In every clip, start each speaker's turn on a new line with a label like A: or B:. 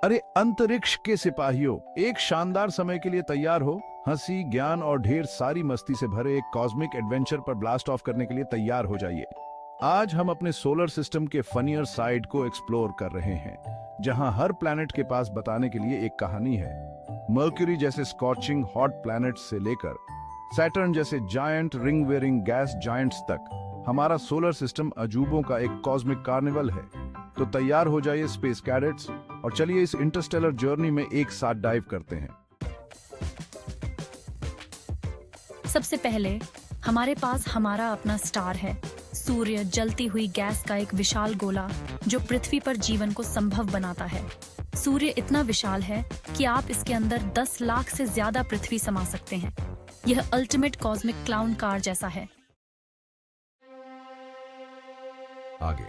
A: अरे अंतरिक्ष के सिपाहियों, एक शानदार समय के लिए तैयार हो। हंसी, ज्ञान और ढेर सारी मस्ती से भरे एक कॉस्मिक एडवेंचर पर ब्लास्ट ऑफ करने के लिए तैयार हो जाइए। आज हम अपने सोलर सिस्टम के फनियर साइड को एक्सप्लोर कर रहे हैं, जहां हर प्लैनेट के पास बताने के लिए एक कहानी है। मर्क्यूरी जैसे स्कॉचिंग हॉट प्लैनेट से लेकर सैटर्न जैसे giant ring wearing gas giants तक, हमारा सोलर सिस्टम अजूबों का एक कॉस्मिक कार्निवल है। तो तैयार हो जाइए स्पेस कैडेट्स, और चलिए इस इंटरस्टेलर जर्नी में एक साथ डाइव करते हैं।
B: सबसे पहले हमारे पास हमारा अपना स्टार है, सूर्य, जलती हुई गैस का एक विशाल गोला जो पृथ्वी पर जीवन को संभव बनाता है। सूर्य इतना विशाल है कि आप इसके अंदर 10 लाख से ज्यादा पृथ्वी समा सकते हैं। यह अल्टीमेट कॉस्मिक क्लाउन कार जैसा है।
C: आगे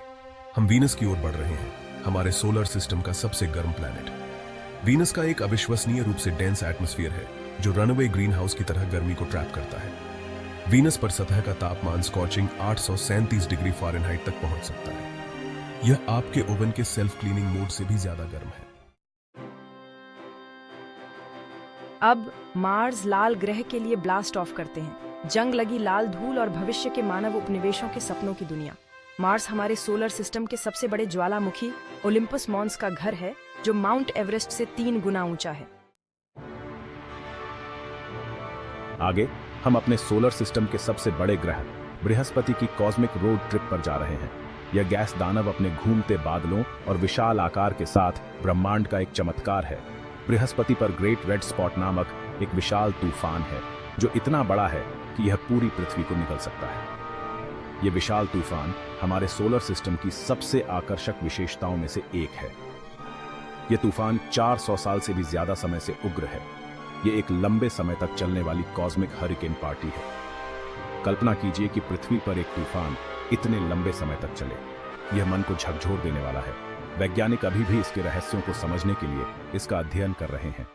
C: हम वीनस की ओर बढ़ रहे हैं, हमारे सोलर सिस्टम का सबसे गर्म प्लैनेट। वीनस का एक अविश्वसनीय रूप से डेंस एटमॉस्फेयर है जो रनअवे ग्रीन हाउस की तरह गर्मी को ट्रैप करता है। वीनस पर सतह का तापमान स्कॉचिंग 837 डिग्री फ़ारेनहाइट तक पहुंच सकता है। यह आपके ओवन के सेल्फ क्लीनिंग मोड से भी ज्यादा गर्म है।
D: अब मार्स लाल ग्रह के लिए ब्लास्ट ऑफ करते हैं। जंग लगी लाल धूल और भविष्य के मानव उपनिवेशों के सपनों की दुनिया। मार्स हमारे सोलर सिस्टम के सबसे बड़े ज्वालामुखी ओलिम्पस मॉन्स का घर है, जो माउंट एवरेस्ट से 3 गुना ऊंचा है।
E: आगे हम अपने सोलर सिस्टम के सबसे बड़े ग्रह बृहस्पति की कॉस्मिक रोड ट्रिप पर जा रहे हैं। यह गैस दानव अपने घूमते बादलों और विशाल आकार के साथ ब्रह्मांड का एक चमत्कार है। बृहस्पति पर ग्रेट रेड स्पॉट नामक एक विशाल तूफान है जो इतना बड़ा है कि यह पूरी पृथ्वी को निगल सकता है। यह विशाल तूफान हमारे सोलर सिस्टम की सबसे आकर्षक विशेषताओं में से एक है। यह तूफान 400 साल से भी ज्यादा समय से उग्र है। यह एक लंबे समय तक चलने वाली कॉस्मिक हरिकेन पार्टी है। कल्पना कीजिए कि पृथ्वी पर एक तूफान इतने लंबे समय तक चले। यह मन को झकझोर देने वाला है। वैज्ञानिक अभी भी इसके रहस्यों को समझने के लिए इसका अध्ययन कर रहे हैं।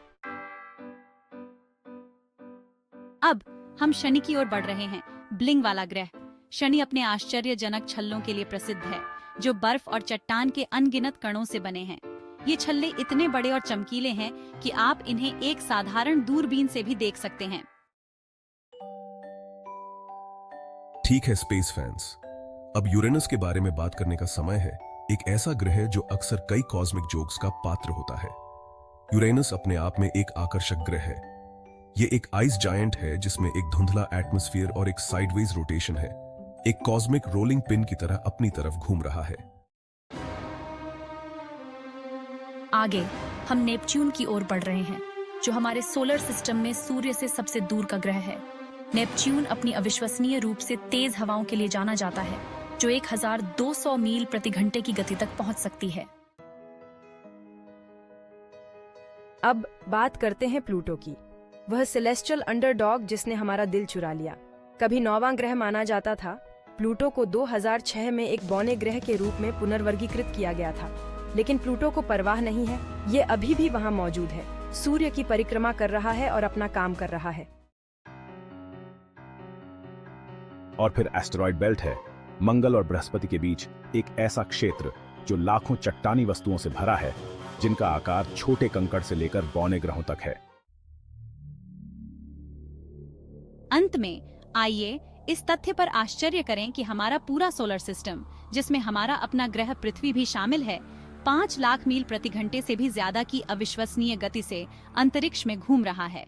F: अब हम शनि की ओर बढ़ रहे हैं, ब्लिंग वाला ग्रह। शनि अपने आश्चर्यजनक छल्लों के लिए प्रसिद्ध है, जो बर्फ और चट्टान के अनगिनत कणों से बने हैं। ये छल्ले इतने बड़े और चमकीले हैं कि आप इन्हें एक साधारण दूरबीन से भी देख सकते हैं।
C: ठीक है स्पेस फैंस, अब यूरेनस के बारे में बात करने का समय है। एक ऐसा ग्रह जो अक्सर कई कॉस्मिक जोक्स का पात्र होता है। यूरेनस अपने आप में एक आकर्षक ग्रह है। यह एक आइस जायंट है जिसमें एक धुंधला एटमॉस्फेयर और एक साइडवेज रोटेशन है। एक कॉस्मिक रोलिंग पिन की तरह अपनी तरफ घूम रहा है।
B: आगे हम नेपच्यून की ओर बढ़ रहे हैं, जो हमारे सोलर सिस्टम में सूर्य से सबसे दूर का ग्रह है। नेपच्यून अपनी अविश्वसनीय रूप से तेज हवाओं के लिए जाना जाता है, जो 1200 मील प्रति घंटे की गति तक पहुंच सकती है।
D: अब बात करते हैं प्लूटो की। वह सेलेस्टियल अंडरडॉग जिसने हमारा दिल चुरा लिया। कभी 9वां ग्रह माना जाता था। प्लूटो को 2006 में एक बौने ग्रह के रूप में पुनर्वर्गीकृत किया गया था, लेकिन प्लूटो को परवाह नहीं है। ये अभी भी वहां मौजूद है, सूर्य की परिक्रमा कर रहा है और अपना काम कर रहा है।
E: और फिर एस्टेरॉयड बेल्ट है, मंगल और बृहस्पति के बीच एक ऐसा क्षेत्र जो लाखों चट्टानी वस्तुओं से भरा है, जिनका आकार छोटे कंकड़ से लेकर बौने ग्रहों तक है।
F: अंत में आइए इस तथ्य पर आश्चर्य करें कि हमारा पूरा सोलर सिस्टम, जिसमें हमारा अपना ग्रह पृथ्वी भी शामिल है, 5 लाख मील प्रति घंटे से भी ज्यादा की अविश्वसनीय गति से अंतरिक्ष में घूम रहा है।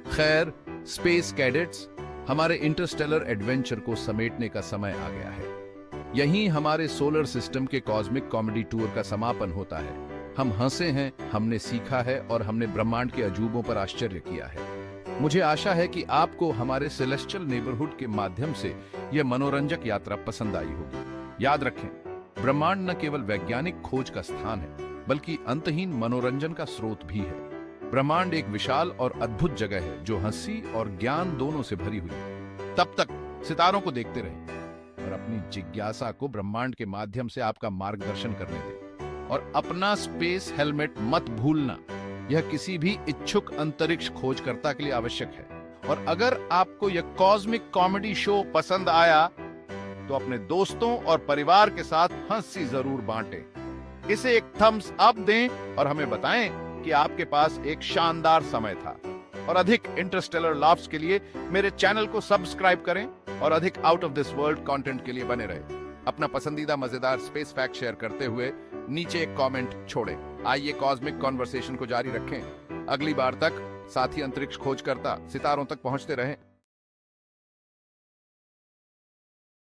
A: खैर स्पेस कैडेट्स, हमारे इंटरस्टेलर एडवेंचर को समेटने का समय आ गया है। यहीं हमारे सोलर सिस्टम के कॉस्मिक कॉमेडी टूर का समापन होता है। हम हंसे हैं, हमने सीखा है और हमने ब्रह्मांड के अजूबों पर आश्चर्य किया है। मुझे आशा है कि आपको हमारे सेलेस्टियल नेबरहुड के माध्यम से यह मनोरंजक यात्रा पसंद आई होगी। याद रखें, ब्रह्मांड न केवल वैज्ञानिक खोज का स्थान है, बल्कि अंतहीन मनोरंजन का स्रोत भी है। ब्रह्मांड एक विशाल और अद्भुत जगह है जो हंसी और ज्ञान दोनों से भरी हुई है। तब तक सितारों को देखते रहें और अपनी जिज्ञासा को ब्रह्मांड के माध्यम से आपका मार्गदर्शन करने दें। और अपना स्पेस हेलमेट मत भूलना, यह किसी भी इच्छुक अंतरिक्ष खोजकर्ता के लिए आवश्यक है। और अगर आपको यह कॉस्मिक कॉमेडी शो पसंद आया तो अपने दोस्तों और परिवार के साथ हंसी जरूर बांटें। इसे एक थम्स अप दें और हमें बताएं कि आपके पास एक शानदार समय था। और अधिक इंटरस्टेलर लाफ्स के लिए मेरे चैनल को सब्सक्राइब करें और अधिक out of this world content के लिए बने रहें। अपना पसंदीदा मजेदार स्पेस फैक्ट शेयर करते हुए नीचे एक कमेंट छोड़ें। आइए कॉस्मिक कॉन्वर्सेशन को जारी रखें। अगली बार तक साथी अंतरिक्ष खोजकर्ता सितारों तक पहुंचते रहें।